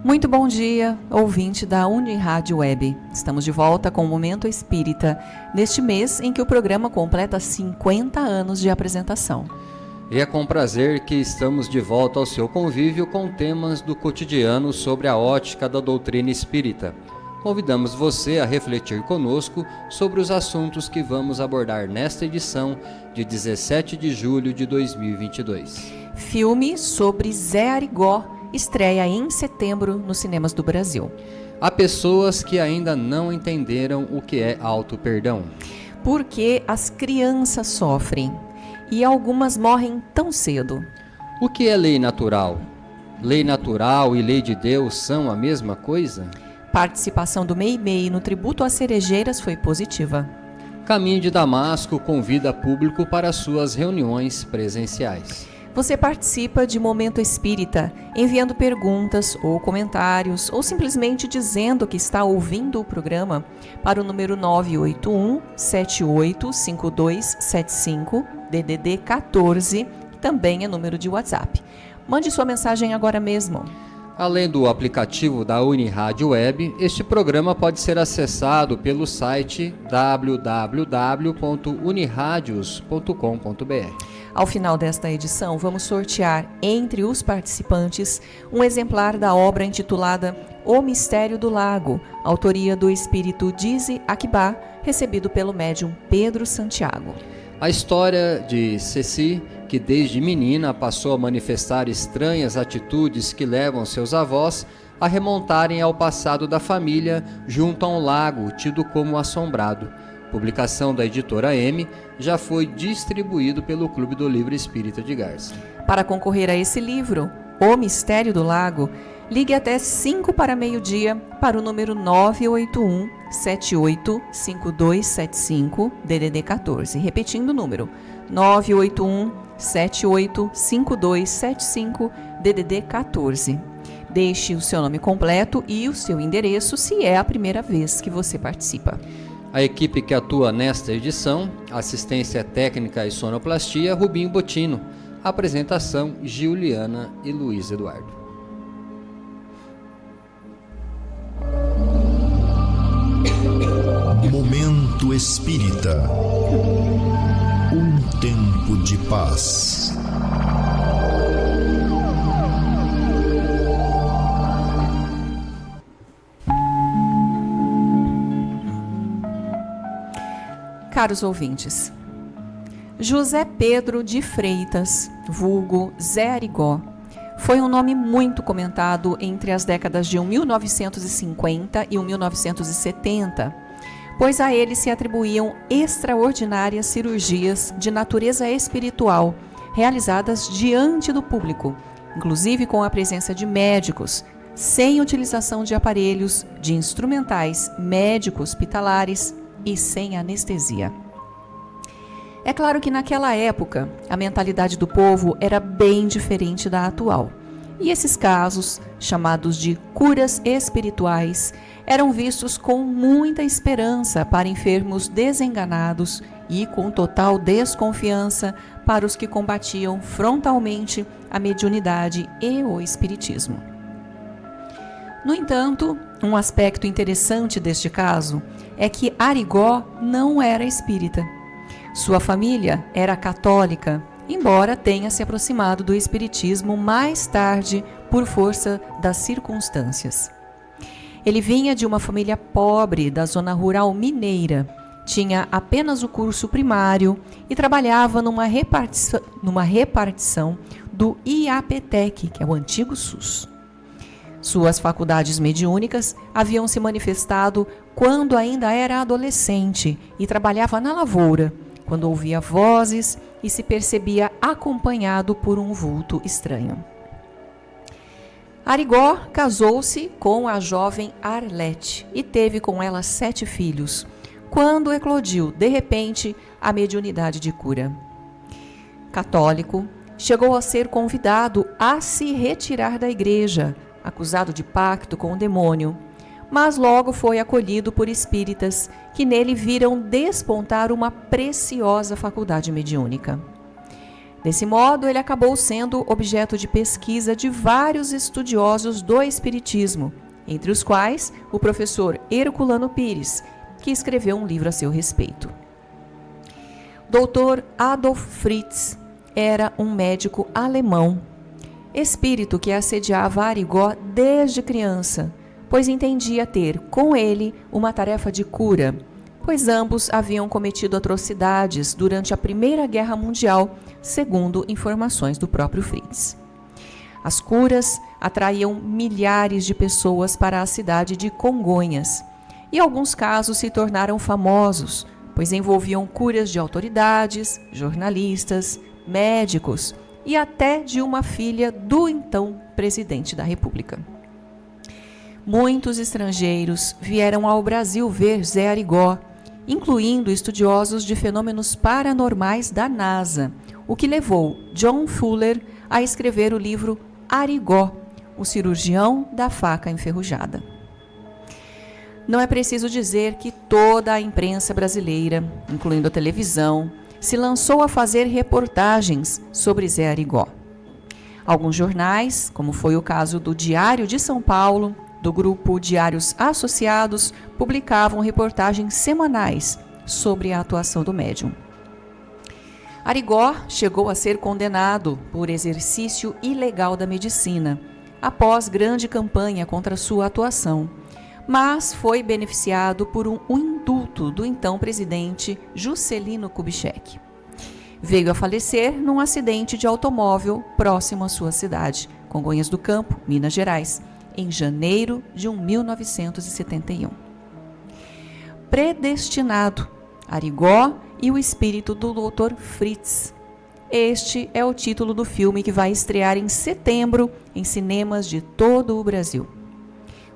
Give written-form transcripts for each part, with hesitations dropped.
Muito bom dia, ouvinte da Unirádio Web. Estamos de volta com o Momento Espírita, neste mês em que o programa completa 50 anos de apresentação. E é com prazer que estamos de volta ao seu convívio com temas do cotidiano sobre a ótica da doutrina espírita. Convidamos você a refletir conosco sobre os assuntos que vamos abordar nesta edição de 17 de julho de 2022. Filme sobre Zé Arigó estreia em setembro nos cinemas do Brasil. Há pessoas que ainda não entenderam o que é auto-perdão. Por que as crianças sofrem e algumas morrem tão cedo? O que é lei natural? Lei natural e lei de Deus são a mesma coisa? Participação do MEI-MEI no tributo às cerejeiras foi positiva. Caminho de Damasco convida público para suas reuniões presenciais. Você participa de Momento Espírita, enviando perguntas ou comentários, ou simplesmente dizendo que está ouvindo o programa para o número 981-785275, DDD 14, que também é número de WhatsApp. Mande sua mensagem agora mesmo. Além do aplicativo da Unirádio Web, este programa pode ser acessado pelo site www.uniradios.com.br. Ao final desta edição, vamos sortear entre os participantes um exemplar da obra intitulada O Mistério do Lago, autoria do espírito Dize Akibá, recebido pelo médium Pedro Santiago. A história de Ceci, que desde menina passou a manifestar estranhas atitudes que levam seus avós a remontarem ao passado da família junto a um lago tido como assombrado. Publicação da editora M, já foi distribuído pelo Clube do Livro Espírita de Garça. Para concorrer a esse livro, O Mistério do Lago, ligue até 5 para meio-dia para o número 981-785275, DDD 14. Repetindo o número, 981-785275, DDD 14. Deixe o seu nome completo e o seu endereço se é a primeira vez que você participa. A equipe que atua nesta edição, assistência técnica e sonoplastia, Rubinho Botino. Apresentação, Giuliana e Luiz Eduardo. Momento Espírita. Um tempo de paz. Caros ouvintes, José Pedro de Freitas, vulgo Zé Arigó, foi um nome muito comentado entre as décadas de 1950 e 1970, pois a ele se atribuíam extraordinárias cirurgias de natureza espiritual, realizadas diante do público, inclusive com a presença de médicos, sem utilização de aparelhos, de instrumentais médico-hospitalares, e sem anestesia. É claro que naquela época a mentalidade do povo era bem diferente da atual. E esses casos, chamados de curas espirituais, eram vistos com muita esperança para enfermos desenganados e com total desconfiança para os que combatiam frontalmente a mediunidade e o espiritismo. No entanto, um aspecto interessante deste caso é que Arigó não era espírita. Sua família era católica, embora tenha se aproximado do espiritismo mais tarde por força das circunstâncias. Ele vinha de uma família pobre da zona rural mineira, tinha apenas o curso primário e trabalhava numa repartição do IAPTEC, que é o antigo SUS. Suas faculdades mediúnicas haviam se manifestado quando ainda era adolescente e trabalhava na lavoura, quando ouvia vozes e se percebia acompanhado por um vulto estranho. Arigó casou-se com a jovem Arlete e teve com ela 7 filhos, quando eclodiu, de repente, a mediunidade de cura. Católico, chegou a ser convidado a se retirar da igreja, acusado de pacto com o demônio, mas logo foi acolhido por espíritas que nele viram despontar uma preciosa faculdade mediúnica. Desse modo, ele acabou sendo objeto de pesquisa de vários estudiosos do Espiritismo, entre os quais o professor Herculano Pires, que escreveu um livro a seu respeito. Dr. Adolf Fritz era um médico alemão, espírito que assediava Arigó desde criança, pois entendia ter com ele uma tarefa de cura, pois ambos haviam cometido atrocidades durante a Primeira Guerra Mundial, segundo informações do próprio Fritz. As curas atraíam milhares de pessoas para a cidade de Congonhas, e alguns casos se tornaram famosos, pois envolviam curas de autoridades, jornalistas, médicos e até de uma filha do então presidente da República. Muitos estrangeiros vieram ao Brasil ver Zé Arigó, incluindo estudiosos de fenômenos paranormais da NASA, o que levou John Fuller a escrever o livro Arigó, o cirurgião da faca enferrujada. Não é preciso dizer que toda a imprensa brasileira, incluindo a televisão, se lançou a fazer reportagens sobre Zé Arigó. Alguns jornais, como foi o caso do Diário de São Paulo, do grupo Diários Associados, publicavam reportagens semanais sobre a atuação do médium. Arigó chegou a ser condenado por exercício ilegal da medicina, após grande campanha contra sua atuação, mas foi beneficiado por um indulto do então presidente Juscelino Kubitschek. Veio a falecer num acidente de automóvel próximo à sua cidade, Congonhas do Campo, Minas Gerais, em janeiro de 1971. Predestinado, Arigó e o espírito do Dr. Fritz. Este é o título do filme que vai estrear em setembro em cinemas de todo o Brasil.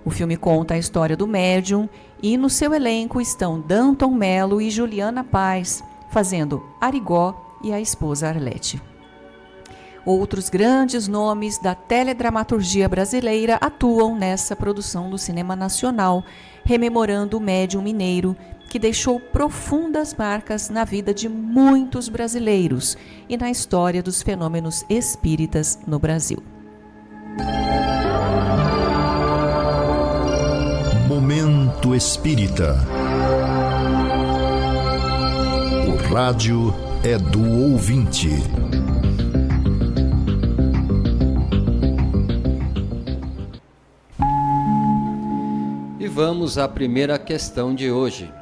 O filme conta a história do médium e no seu elenco estão Danton Mello e Juliana Paz, fazendo Arigó e a esposa Arlete. Outros grandes nomes da teledramaturgia brasileira atuam nessa produção do cinema nacional, rememorando o médium mineiro que deixou profundas marcas na vida de muitos brasileiros e na história dos fenômenos espíritas no Brasil. Momento Espírita. O rádio é do ouvinte. E vamos à primeira questão de hoje.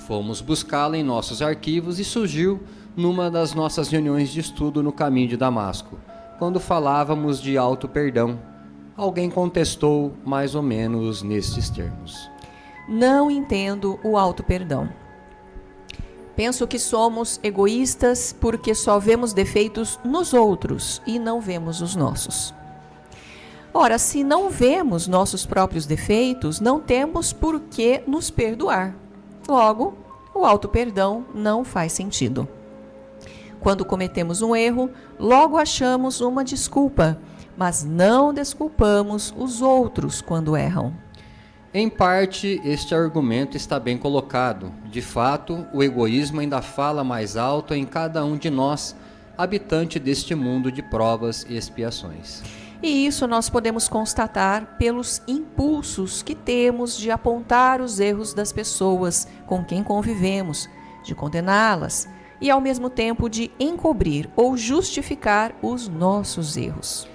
Fomos buscá-la em nossos arquivos e surgiu numa das nossas reuniões de estudo no caminho de Damasco, quando falávamos de auto-perdão. Alguém contestou mais ou menos nestes termos. Não entendo o auto-perdão. Penso que somos egoístas porque só vemos defeitos nos outros e não vemos os nossos. Ora, se não vemos nossos próprios defeitos, não temos por que nos perdoar. Logo, o auto-perdão não faz sentido. Quando cometemos um erro, logo achamos uma desculpa, mas não desculpamos os outros quando erram. Em parte, este argumento está bem colocado. De fato, o egoísmo ainda fala mais alto em cada um de nós, habitante deste mundo de provas e expiações. E isso nós podemos constatar pelos impulsos que temos de apontar os erros das pessoas com quem convivemos, de condená-las e, ao mesmo tempo, de encobrir ou justificar os nossos erros.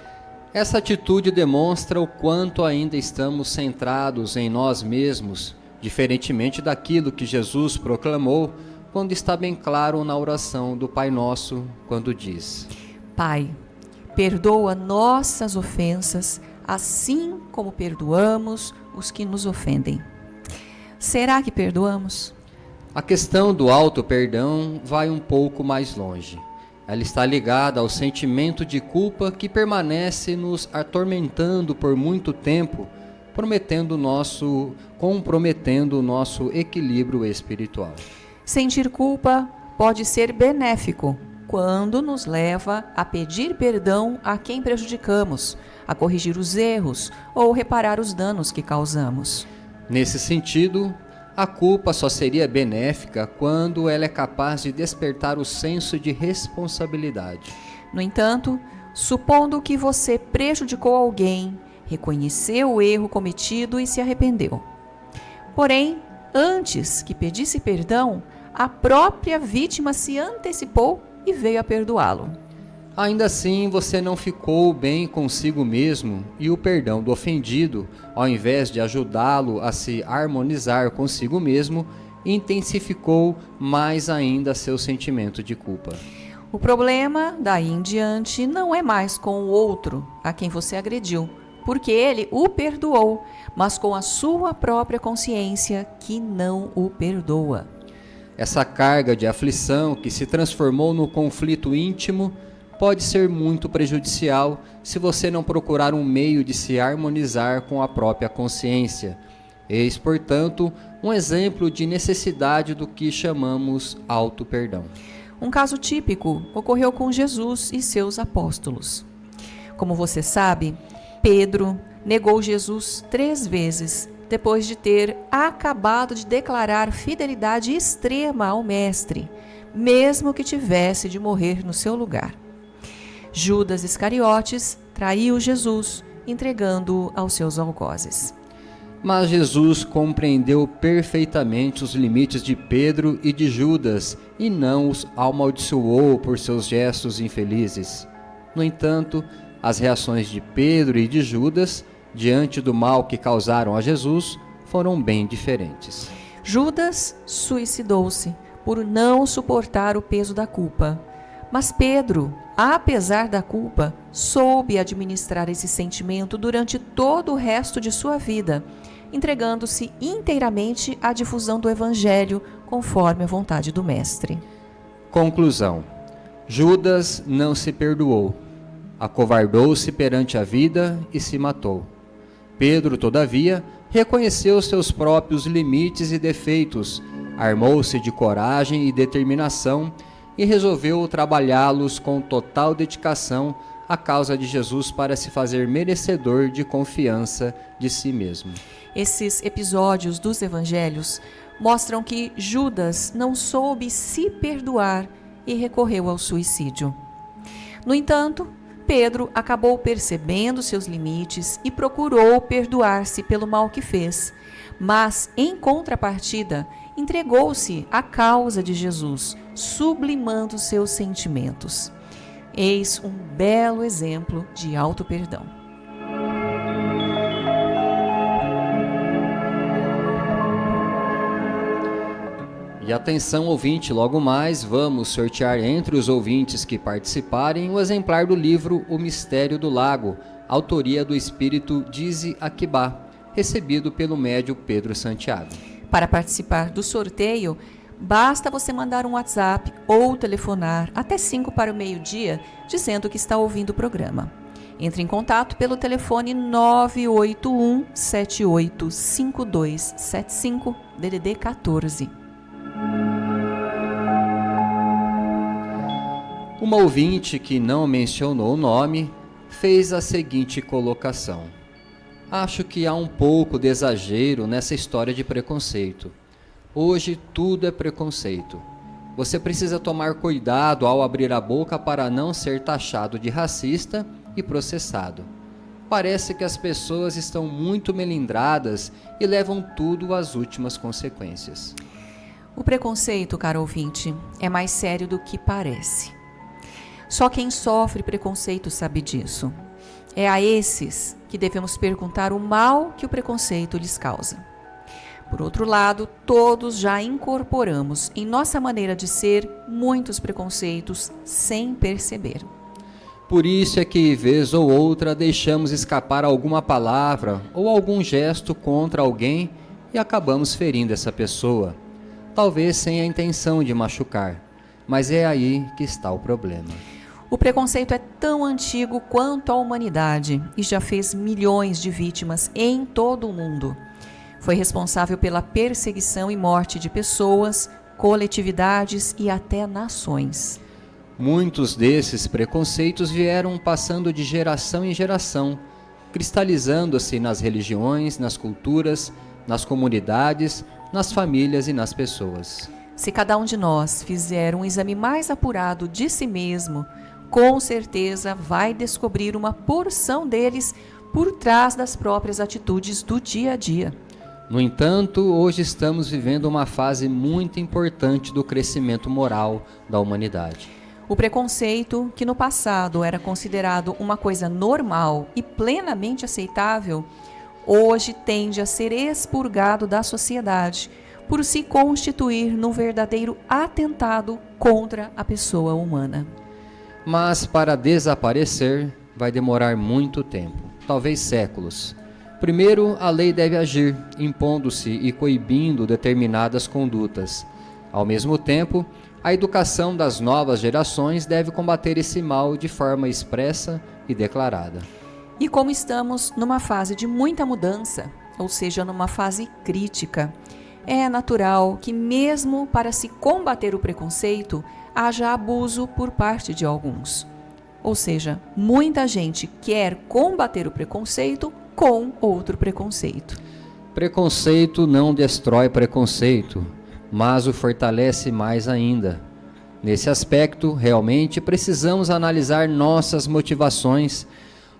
Essa atitude demonstra o quanto ainda estamos centrados em nós mesmos, diferentemente daquilo que Jesus proclamou quando está bem claro na oração do Pai Nosso, quando diz: Pai, perdoa nossas ofensas, assim como perdoamos os que nos ofendem. Será que perdoamos? A questão do auto-perdão vai um pouco mais longe. Ela está ligada ao sentimento de culpa que permanece nos atormentando por muito tempo, comprometendo o nosso equilíbrio espiritual. Sentir culpa pode ser benéfico quando nos leva a pedir perdão a quem prejudicamos, a corrigir os erros ou reparar os danos que causamos. Nesse sentido, a culpa só seria benéfica quando ela é capaz de despertar o senso de responsabilidade. No entanto, supondo que você prejudicou alguém, reconheceu o erro cometido e se arrependeu. Porém, antes que pedisse perdão, a própria vítima se antecipou e veio a perdoá-lo. Ainda assim, você não ficou bem consigo mesmo e o perdão do ofendido, ao invés de ajudá-lo a se harmonizar consigo mesmo, intensificou mais ainda seu sentimento de culpa. O problema, daí em diante, não é mais com o outro a quem você agrediu, porque ele o perdoou, mas com a sua própria consciência que não o perdoa. Essa carga de aflição que se transformou no conflito íntimo pode ser muito prejudicial se você não procurar um meio de se harmonizar com a própria consciência. Eis, portanto, um exemplo de necessidade do que chamamos auto-perdão. Um caso típico ocorreu com Jesus e seus apóstolos. Como você sabe, Pedro negou Jesus 3 vezes, depois de ter acabado de declarar fidelidade extrema ao Mestre, mesmo que tivesse de morrer no seu lugar. Judas Iscariotes traiu Jesus, entregando-o aos seus algozes. Mas Jesus compreendeu perfeitamente os limites de Pedro e de Judas e não os amaldiçoou por seus gestos infelizes. No entanto, as reações de Pedro e de Judas, diante do mal que causaram a Jesus, foram bem diferentes. Judas suicidou-se por não suportar o peso da culpa. Mas Pedro, apesar da culpa, soube administrar esse sentimento durante todo o resto de sua vida, entregando-se inteiramente à difusão do Evangelho, conforme a vontade do Mestre. Conclusão: Judas não se perdoou, acovardou-se perante a vida e se matou. Pedro, todavia, reconheceu seus próprios limites e defeitos, armou-se de coragem e determinação e resolveu trabalhá-los com total dedicação à causa de Jesus para se fazer merecedor de confiança de si mesmo. Esses episódios dos evangelhos mostram que Judas não soube se perdoar e recorreu ao suicídio. No entanto, Pedro acabou percebendo seus limites e procurou perdoar-se pelo mal que fez, mas, em contrapartida, entregou-se à causa de Jesus, sublimando seus sentimentos. Eis um belo exemplo de auto-perdão. E atenção, ouvinte, logo mais vamos sortear entre os ouvintes que participarem o exemplar do livro O Mistério do Lago, autoria do espírito Dize Aquibá, recebido pelo médium Pedro Santiago. Para participar do sorteio, basta você mandar um WhatsApp ou telefonar até 5 para o meio-dia, dizendo que está ouvindo o programa. Entre em contato pelo telefone 981 785275 DDD 14. Uma ouvinte que não mencionou o nome fez a seguinte colocação: acho que há um pouco de exagero nessa história de preconceito. Hoje tudo é preconceito. Você precisa tomar cuidado ao abrir a boca para não ser taxado de racista e processado. Parece que as pessoas estão muito melindradas e levam tudo às últimas consequências. O preconceito, caro ouvinte, é mais sério do que parece. Só quem sofre preconceito sabe disso. É a esses que devemos perguntar o mal que o preconceito lhes causa. Por outro lado, todos já incorporamos em nossa maneira de ser muitos preconceitos sem perceber. Por isso é que, vez ou outra, deixamos escapar alguma palavra ou algum gesto contra alguém e acabamos ferindo essa pessoa, talvez sem a intenção de machucar, mas é aí que está o problema. O preconceito é tão antigo quanto a humanidade e já fez milhões de vítimas em todo o mundo. Foi responsável pela perseguição e morte de pessoas, coletividades e até nações. Muitos desses preconceitos vieram passando de geração em geração, cristalizando-se nas religiões, nas culturas, nas comunidades, nas famílias e nas pessoas. Se cada um de nós fizer um exame mais apurado de si mesmo, com certeza vai descobrir uma porção deles por trás das próprias atitudes do dia a dia. No entanto, hoje estamos vivendo uma fase muito importante do crescimento moral da humanidade. O preconceito, que no passado era considerado uma coisa normal e plenamente aceitável, hoje tende a ser expurgado da sociedade por se constituir num verdadeiro atentado contra a pessoa humana. Mas para desaparecer vai demorar muito tempo, talvez séculos. Primeiro, a lei deve agir, impondo-se e coibindo determinadas condutas. Ao mesmo tempo, a educação das novas gerações deve combater esse mal de forma expressa e declarada. E como estamos numa fase de muita mudança, ou seja, numa fase crítica, é natural que mesmo para se combater o preconceito, haja abuso por parte de alguns. Ou seja, muita gente quer combater o preconceito com outro preconceito. Preconceito não destrói preconceito, mas o fortalece mais ainda. Nesse aspecto, realmente precisamos analisar nossas motivações,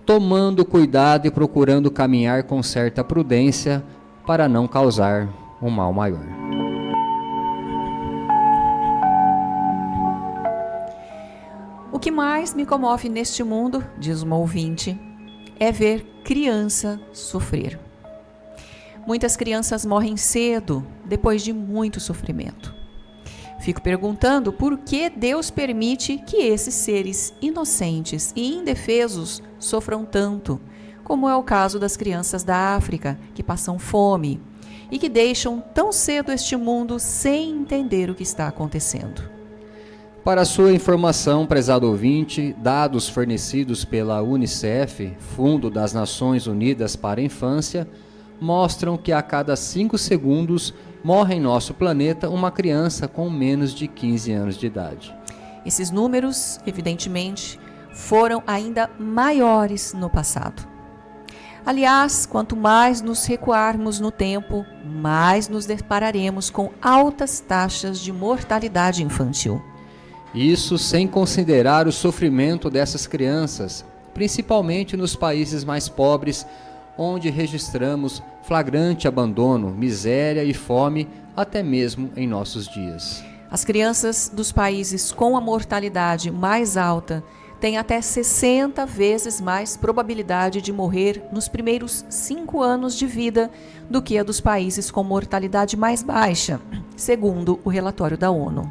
tomando cuidado e procurando caminhar com certa prudência para não causar um mal maior. O que mais me comove neste mundo, diz uma ouvinte, é ver criança sofrer. Muitas crianças morrem cedo, depois de muito sofrimento. Fico perguntando por que Deus permite que esses seres inocentes e indefesos sofram tanto, como é o caso das crianças da África, que passam fome e que deixam tão cedo este mundo sem entender o que está acontecendo. Para sua informação, prezado ouvinte, dados fornecidos pela UNICEF, Fundo das Nações Unidas para a Infância, mostram que a cada 5 segundos morre em nosso planeta uma criança com menos de 15 anos de idade. Esses números, evidentemente, foram ainda maiores no passado. Aliás, quanto mais nos recuarmos no tempo, mais nos depararemos com altas taxas de mortalidade infantil. Isso sem considerar o sofrimento dessas crianças, principalmente nos países mais pobres, onde registramos flagrante abandono, miséria e fome, até mesmo em nossos dias. As crianças dos países com a mortalidade mais alta têm até 60 vezes mais probabilidade de morrer nos primeiros 5 anos de vida do que a dos países com mortalidade mais baixa, segundo o relatório da ONU.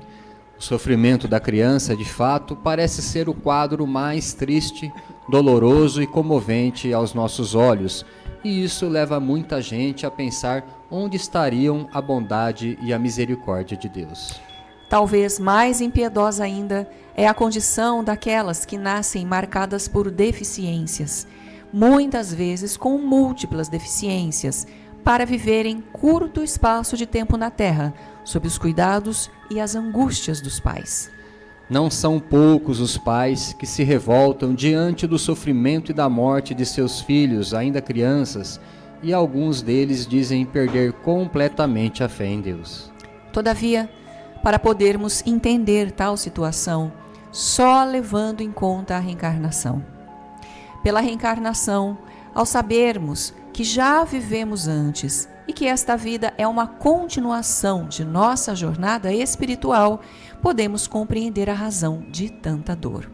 O sofrimento da criança, de fato, parece ser o quadro mais triste, doloroso e comovente aos nossos olhos, e isso leva muita gente a pensar onde estariam a bondade e a misericórdia de Deus. Talvez mais impiedosa ainda é a condição daquelas que nascem marcadas por deficiências, muitas vezes com múltiplas deficiências, para viverem curto espaço de tempo na Terra, sob os cuidados e as angústias dos pais. Não são poucos os pais que se revoltam diante do sofrimento e da morte de seus filhos, ainda crianças, e alguns deles dizem perder completamente a fé em Deus. Todavia, para podermos entender tal situação, só levando em conta a reencarnação. Pela reencarnação, ao sabermos que já vivemos antes e que esta vida é uma continuação de nossa jornada espiritual, podemos compreender a razão de tanta dor.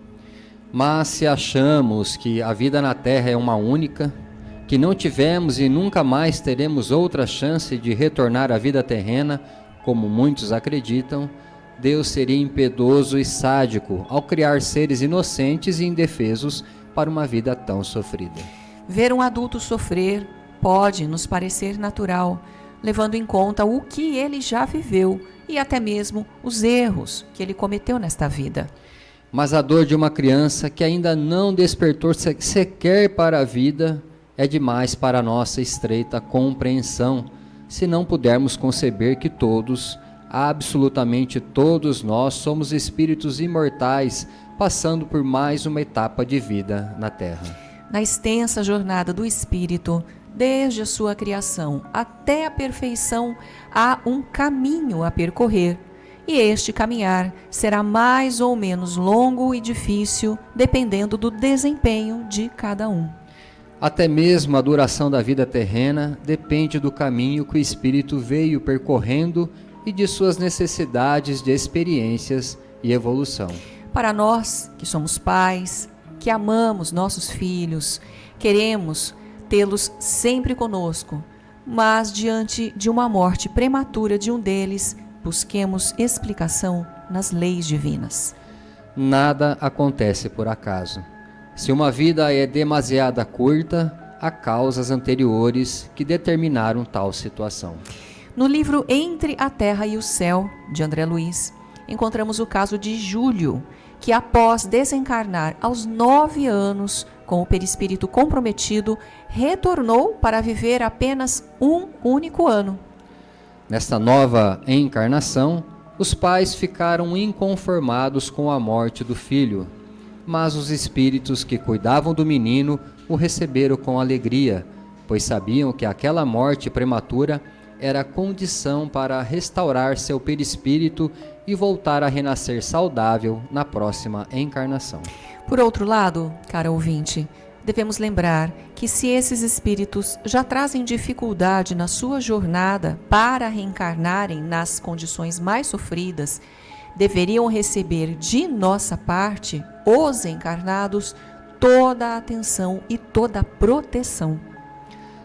Mas se achamos que a vida na Terra é uma única, que não tivemos e nunca mais teremos outra chance de retornar à vida terrena, como muitos acreditam, Deus seria impiedoso e sádico ao criar seres inocentes e indefesos para uma vida tão sofrida. Ver um adulto sofrer pode nos parecer natural, levando em conta o que ele já viveu e até mesmo os erros que ele cometeu nesta vida. Mas a dor de uma criança que ainda não despertou sequer para a vida é demais para a nossa estreita compreensão, se não pudermos conceber que todos, absolutamente todos nós, somos espíritos imortais, passando por mais uma etapa de vida na Terra. Na extensa jornada do espírito, desde a sua criação até a perfeição, há um caminho a percorrer, e este caminhar será mais ou menos longo e difícil, dependendo do desempenho de cada um. Até mesmo a duração da vida terrena depende do caminho que o espírito veio percorrendo e de suas necessidades de experiências e evolução. Para nós, que somos pais, que amamos nossos filhos, queremos tê-los sempre conosco, mas diante de uma morte prematura de um deles, busquemos explicação nas leis divinas. Nada acontece por acaso. Se uma vida é demasiado curta, há causas anteriores que determinaram tal situação. No livro Entre a Terra e o Céu, de André Luiz, encontramos o caso de Júlio, que após desencarnar aos 9 anos, com o perispírito comprometido, retornou para viver apenas um único ano. Nesta nova encarnação, os pais ficaram inconformados com a morte do filho, mas os espíritos que cuidavam do menino o receberam com alegria, pois sabiam que aquela morte prematura era condição para restaurar seu perispírito e voltar a renascer saudável na próxima encarnação. Por outro lado, cara ouvinte, devemos lembrar que se esses espíritos já trazem dificuldade na sua jornada para reencarnarem nas condições mais sofridas, deveriam receber de nossa parte, os encarnados, toda a atenção e toda a proteção.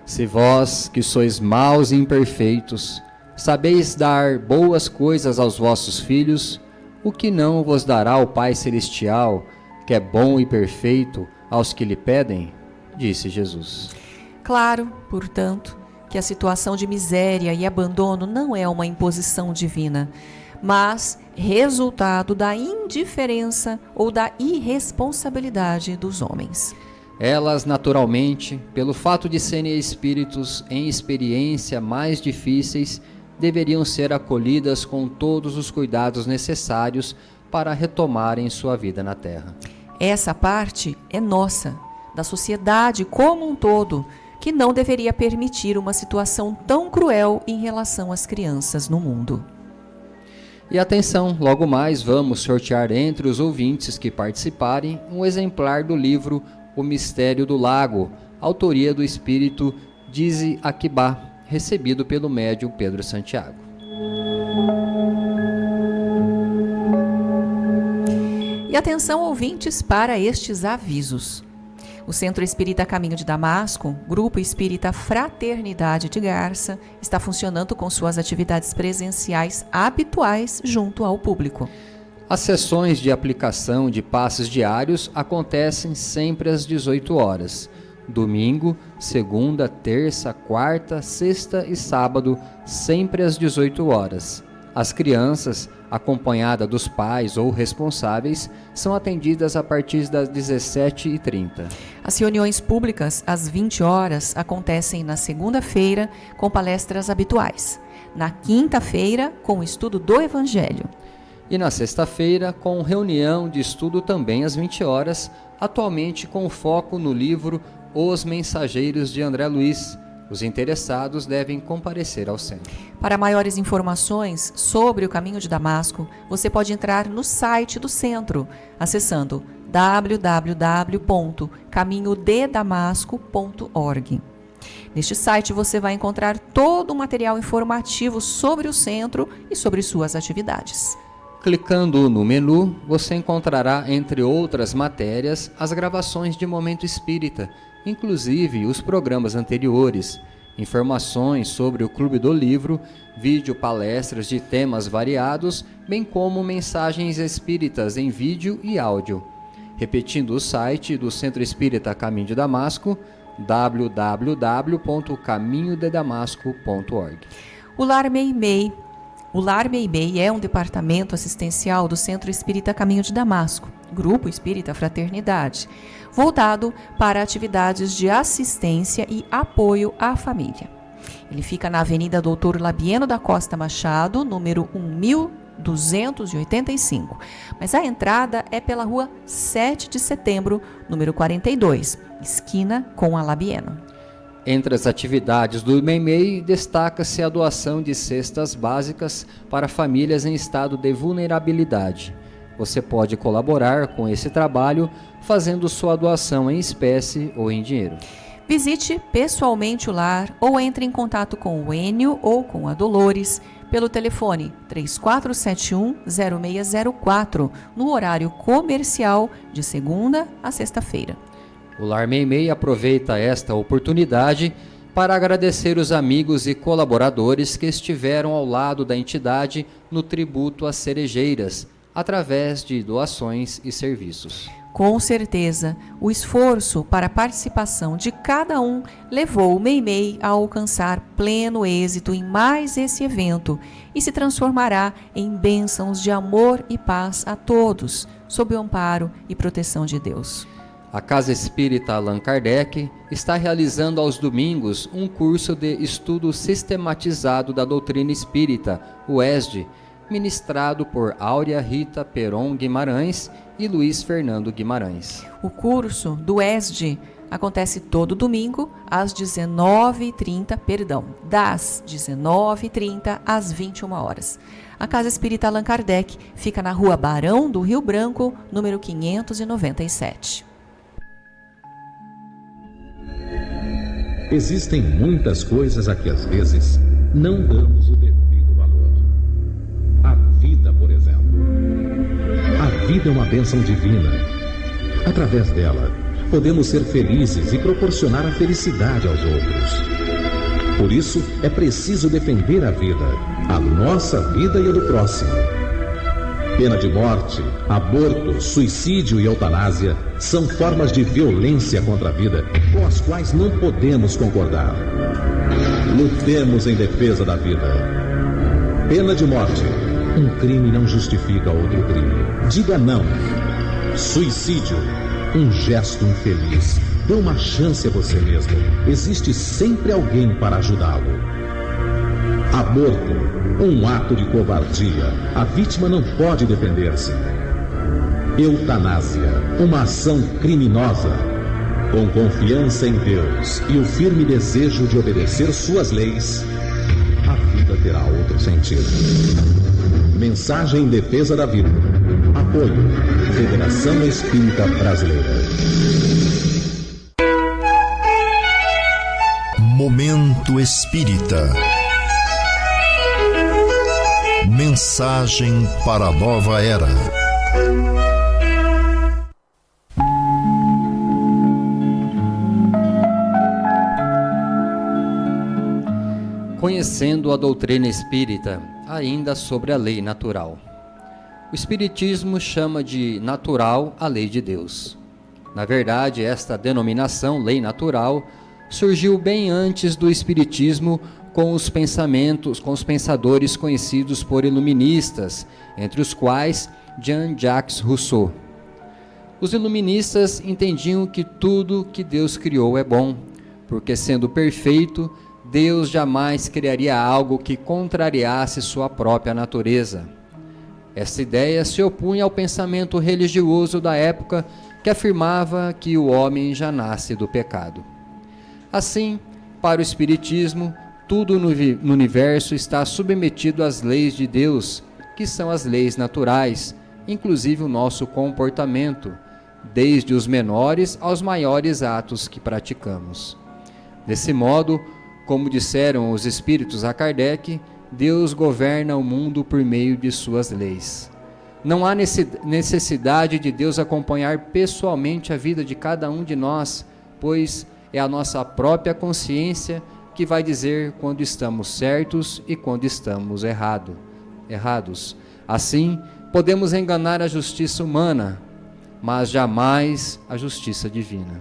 Se vós, que sois maus e imperfeitos, sabeis dar boas coisas aos vossos filhos, o que não vos dará o Pai Celestial, que é bom e perfeito, aos que lhe pedem? Disse Jesus. Claro, portanto, que a situação de miséria e abandono não é uma imposição divina, mas resultado da indiferença ou da irresponsabilidade dos homens. Elas, naturalmente, pelo fato de serem espíritos em experiência mais difíceis, deveriam ser acolhidas com todos os cuidados necessários para retomarem sua vida na Terra. Essa parte é nossa, da sociedade como um todo, que não deveria permitir uma situação tão cruel em relação às crianças no mundo. E atenção, logo mais vamos sortear entre os ouvintes que participarem um exemplar do livro O Mistério do Lago, autoria do espírito Dize Aquibá, recebido pelo médium Pedro Santiago. E atenção, ouvintes, para estes avisos. O Centro Espírita Caminho de Damasco, Grupo Espírita Fraternidade de Garça, está funcionando com suas atividades presenciais habituais junto ao público. As sessões de aplicação de passes diários acontecem sempre às 18 horas. Domingo, segunda, terça, quarta, sexta e sábado, sempre às 18 horas. As crianças, acompanhadas dos pais ou responsáveis, são atendidas a partir das 17h30. As reuniões públicas, às 20 horas, acontecem na segunda-feira, com palestras habituais. Na quinta-feira, com o estudo do Evangelho. E na sexta-feira, com reunião de estudo também às 20 horas, atualmente com foco no livro Os Mensageiros de André Luiz. Os interessados devem comparecer ao centro. Para maiores informações sobre o Caminho de Damasco, você pode entrar no site do centro, acessando www.caminhodedamasco.org. Neste site você vai encontrar todo o material informativo sobre o centro e sobre suas atividades. Clicando no menu, você encontrará, entre outras matérias, as gravações de Momento Espírita, inclusive os programas anteriores, informações sobre o Clube do Livro, vídeo palestras de temas variados, bem como mensagens espíritas em vídeo e áudio. Repetindo o site do Centro Espírita Caminho de Damasco, www.caminhodedamasco.org. O Lar Meimei. O Lar Meimei é um departamento assistencial do Centro Espírita Caminho de Damasco, Grupo Espírita Fraternidade, voltado para atividades de assistência e apoio à família. Ele fica na Avenida Doutor Labieno da Costa Machado, número 1285, mas a entrada é pela rua 7 de setembro, número 42, esquina com a Labieno. Entre as atividades do MEI, destaca-se a doação de cestas básicas para famílias em estado de vulnerabilidade. Você pode colaborar com esse trabalho fazendo sua doação em espécie ou em dinheiro. Visite pessoalmente o lar ou entre em contato com o Enio ou com a Dolores pelo telefone 3471-0604 no horário comercial de segunda a sexta-feira. O Lar MEI aproveita esta oportunidade para agradecer os amigos e colaboradores que estiveram ao lado da entidade no tributo às cerejeiras, através de doações e serviços. Com certeza, o esforço para a participação de cada um levou o MEI a alcançar pleno êxito em mais esse evento e se transformará em bênçãos de amor e paz a todos, sob o amparo e proteção de Deus. A Casa Espírita Allan Kardec está realizando aos domingos um curso de estudo sistematizado da doutrina espírita, o ESD, ministrado por Áurea Rita Peron Guimarães e Luiz Fernando Guimarães. O curso do ESD acontece todo domingo às 19h30, das 19h30 às 21 horas. A Casa Espírita Allan Kardec fica na Rua Barão do Rio Branco, número 597. Existem muitas coisas a que às vezes não damos o devido valor. A vida, por exemplo. A vida é uma bênção divina. Através dela, podemos ser felizes e proporcionar a felicidade aos outros. Por isso, é preciso defender a vida, a nossa vida e a do próximo. Pena de morte, aborto, suicídio e eutanásia são formas de violência contra a vida com as quais não podemos concordar. Lutemos em defesa da vida. Pena de morte. Um crime não justifica outro crime. Diga não. Suicídio. Um gesto infeliz. Dê uma chance a você mesmo. Existe sempre alguém para ajudá-lo. Aborto. Um ato de covardia. A vítima não pode defender-se. Eutanásia. Uma ação criminosa. Com confiança em Deus e o firme desejo de obedecer suas leis, a vida terá outro sentido. Mensagem em defesa da vida. Apoio. Federação Espírita Brasileira. Momento Espírita. Mensagem para a nova era. Conhecendo a doutrina espírita, ainda sobre a lei natural. O Espiritismo chama de natural a lei de Deus. Na verdade, esta denominação, lei natural, surgiu bem antes do Espiritismo com os pensadores conhecidos por iluministas, entre os quais Jean-Jacques Rousseau. Os iluministas entendiam que tudo que Deus criou é bom, porque sendo perfeito, Deus jamais criaria algo que contrariasse sua própria natureza. Esta ideia se opunha ao pensamento religioso da época que afirmava que o homem já nasce do pecado. Assim, para o Espiritismo, tudo no universo está submetido às leis de Deus, que são as leis naturais, inclusive o nosso comportamento, desde os menores aos maiores atos que praticamos. Desse modo, como disseram os espíritos a Kardec, Deus governa o mundo por meio de suas leis. Não há necessidade de Deus acompanhar pessoalmente a vida de cada um de nós, pois é a nossa própria consciência que vai dizer quando estamos certos e quando estamos errados. Assim, podemos enganar a justiça humana, mas jamais a justiça divina.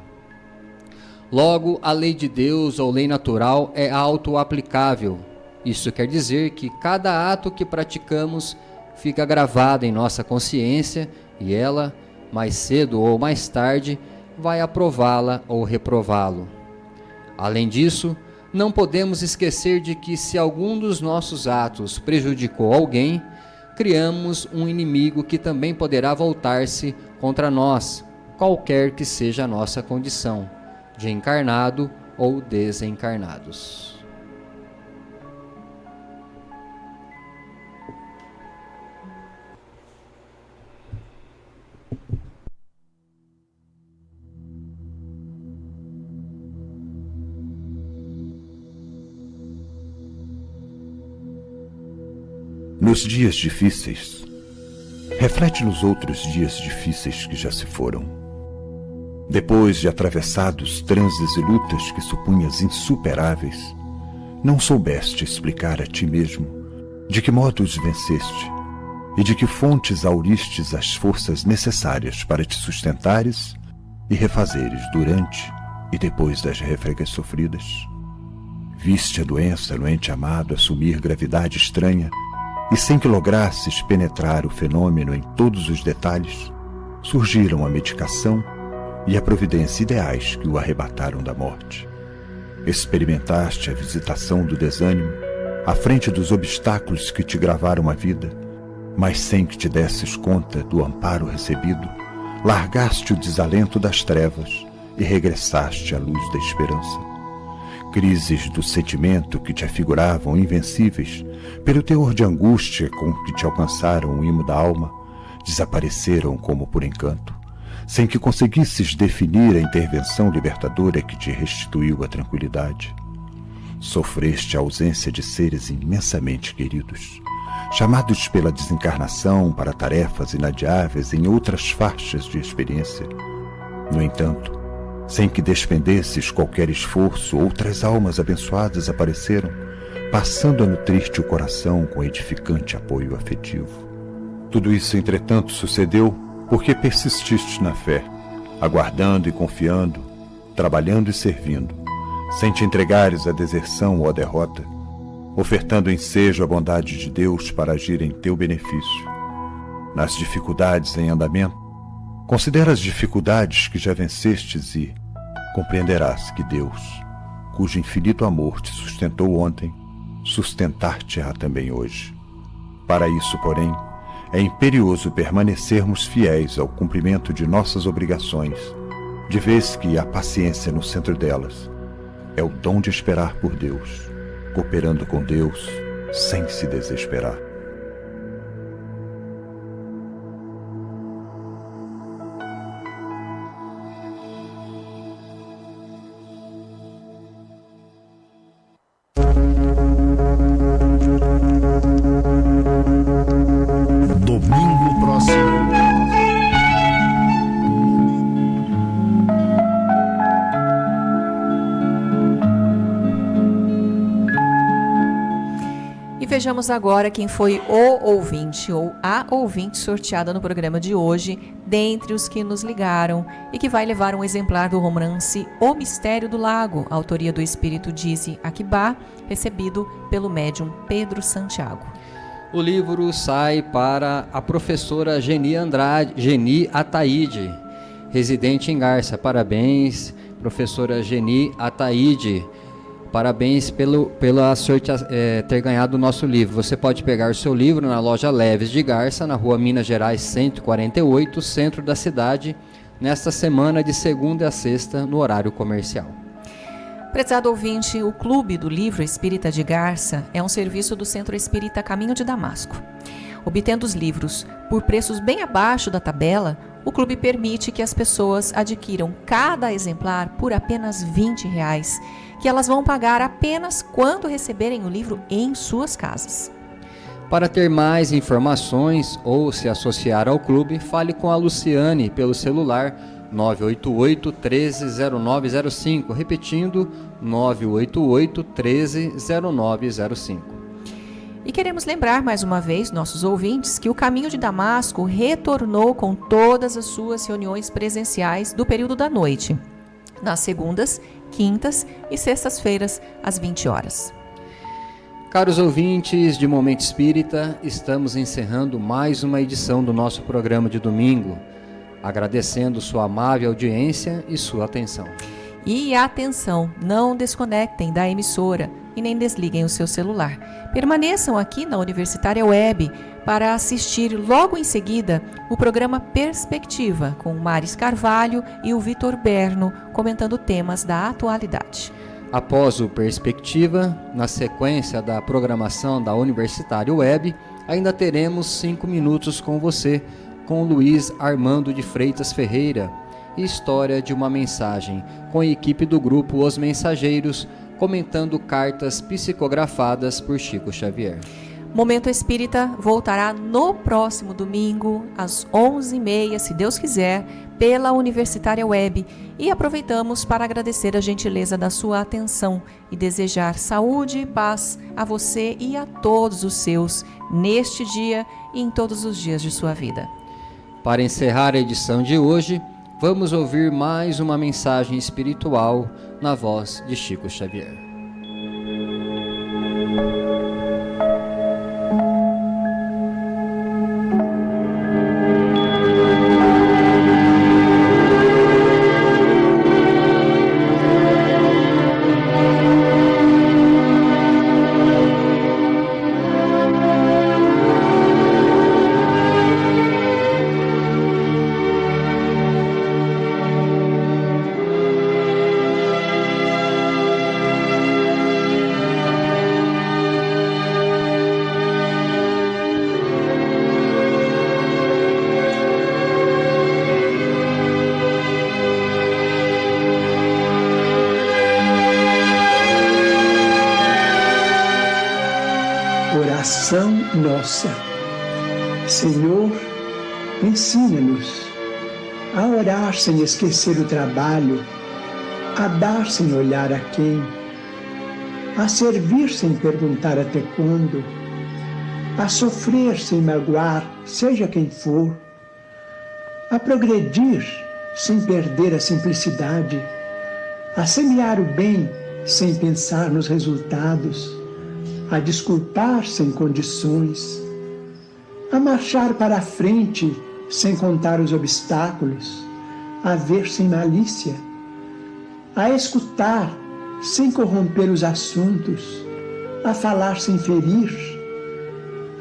Logo, a lei de Deus ou lei natural é auto-aplicável. Isso quer dizer que cada ato que praticamos fica gravado em nossa consciência e ela, mais cedo ou mais tarde, vai aprová-la ou reprová-lo. Além disso, não podemos esquecer de que se algum dos nossos atos prejudicou alguém, criamos um inimigo que também poderá voltar-se contra nós, qualquer que seja a nossa condição, de encarnado ou desencarnados. Nos dias difíceis, reflete nos outros dias difíceis que já se foram. Depois de atravessados transes e lutas que supunhas insuperáveis, não soubeste explicar a ti mesmo de que modo os venceste e de que fontes auristes as forças necessárias para te sustentares e refazeres durante e depois das refregas sofridas. Viste a doença no ente amado assumir gravidade estranha, e sem que lograsses penetrar o fenômeno em todos os detalhes, surgiram a medicação e a providência ideais que o arrebataram da morte. Experimentaste a visitação do desânimo à frente dos obstáculos que te gravaram a vida, mas sem que te desses conta do amparo recebido, largaste o desalento das trevas e regressaste à luz da esperança. Crises do sentimento que te afiguravam invencíveis, pelo teor de angústia com que te alcançaram o imo da alma, desapareceram como por encanto, sem que conseguisses definir a intervenção libertadora que te restituiu a tranquilidade. Sofreste a ausência de seres imensamente queridos, chamados pela desencarnação para tarefas inadiáveis em outras faixas de experiência. No entanto, sem que despendesses qualquer esforço, outras almas abençoadas apareceram, passando a nutrir-te o coração com edificante apoio afetivo. Tudo isso, entretanto, sucedeu porque persististe na fé, aguardando e confiando, trabalhando e servindo, sem te entregares à deserção ou à derrota, ofertando ensejo à bondade de Deus para agir em teu benefício. Nas dificuldades em andamento, considera as dificuldades que já vencestes e compreenderás que Deus, cujo infinito amor te sustentou ontem, sustentar-te-á também hoje. Para isso, porém, é imperioso permanecermos fiéis ao cumprimento de nossas obrigações, de vez que a paciência no centro delas é o dom de esperar por Deus, cooperando com Deus sem se desesperar. Domingo próximo. E vejamos agora quem foi o ouvinte ou a ouvinte sorteada no programa de hoje, dentre os que nos ligaram, e que vai levar um exemplar do romance O Mistério do Lago, autoria do espírito Dizzy Akibá, recebido pelo médium Pedro Santiago. O livro sai para a professora Geni Ataíde, residente em Garça. Parabéns, professora Geni Ataíde. Parabéns pela sorte ter ganhado o nosso livro. Você pode pegar o seu livro na loja Leves de Garça, na rua Minas Gerais 148, centro da cidade, nesta semana de segunda a sexta, no horário comercial. Prezado ouvinte, o Clube do Livro Espírita de Garça é um serviço do Centro Espírita Caminho de Damasco. Obtendo os livros por preços bem abaixo da tabela, o clube permite que as pessoas adquiram cada exemplar por apenas R$20, que elas vão pagar apenas quando receberem o livro em suas casas. Para ter mais informações ou se associar ao clube, fale com a Luciane pelo celular 988-130905, repetindo, 988-130905. E queremos lembrar mais uma vez, nossos ouvintes, que o Caminho de Damasco retornou com todas as suas reuniões presenciais do período da noite, nas segundas, quintas e sextas-feiras, às 20 horas. Caros ouvintes de Momento Espírita, estamos encerrando mais uma edição do nosso programa de domingo, agradecendo sua amável audiência e sua atenção. E atenção, não desconectem da emissora e nem desliguem o seu celular. Permaneçam aqui na Universitária Web para assistir logo em seguida o programa Perspectiva, com o Maris Carvalho e o Vitor Berno comentando temas da atualidade. Após o Perspectiva, na sequência da programação da Universitário Web, ainda teremos 5 minutos com você, com Luiz Armando de Freitas Ferreira, e História de uma Mensagem, com a equipe do grupo Os Mensageiros, comentando cartas psicografadas por Chico Xavier. Momento Espírita voltará no próximo domingo, às 11h30, se Deus quiser, pela Universitária Web. E aproveitamos para agradecer a gentileza da sua atenção e desejar saúde e paz a você e a todos os seus, neste dia e em todos os dias de sua vida. Para encerrar a edição de hoje, vamos ouvir mais uma mensagem espiritual na voz de Chico Xavier. Oração nossa. Senhor, ensina-nos a orar sem esquecer o trabalho, a dar sem olhar a quem, a servir sem perguntar até quando, a sofrer sem magoar, seja quem for, a progredir sem perder a simplicidade, a semear o bem sem pensar nos resultados, a desculpar sem condições, a marchar para a frente sem contar os obstáculos, a ver sem malícia, a escutar sem corromper os assuntos, a falar sem ferir,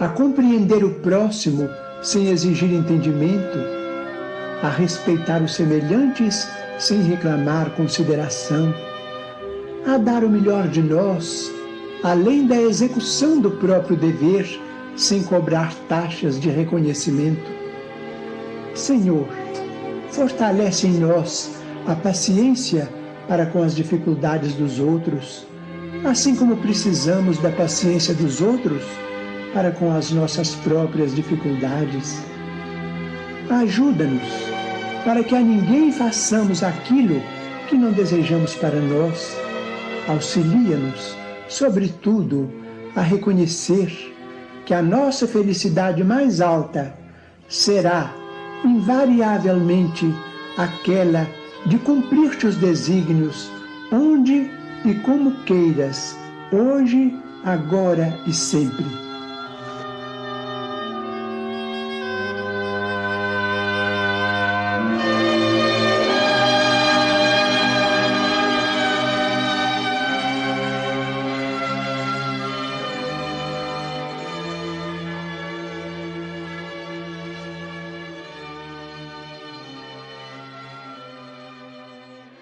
a compreender o próximo sem exigir entendimento, a respeitar os semelhantes sem reclamar consideração, a dar o melhor de nós, além da execução do próprio dever, sem cobrar taxas de reconhecimento. Senhor, fortalece em nós a paciência para com as dificuldades dos outros, assim como precisamos da paciência dos outros para com as nossas próprias dificuldades. Ajuda-nos para que a ninguém façamos aquilo que não desejamos para nós. Auxilia-nos, sobretudo, a reconhecer que a nossa felicidade mais alta será, invariavelmente, aquela de cumprir teus desígnios, onde e como queiras, hoje, agora e sempre.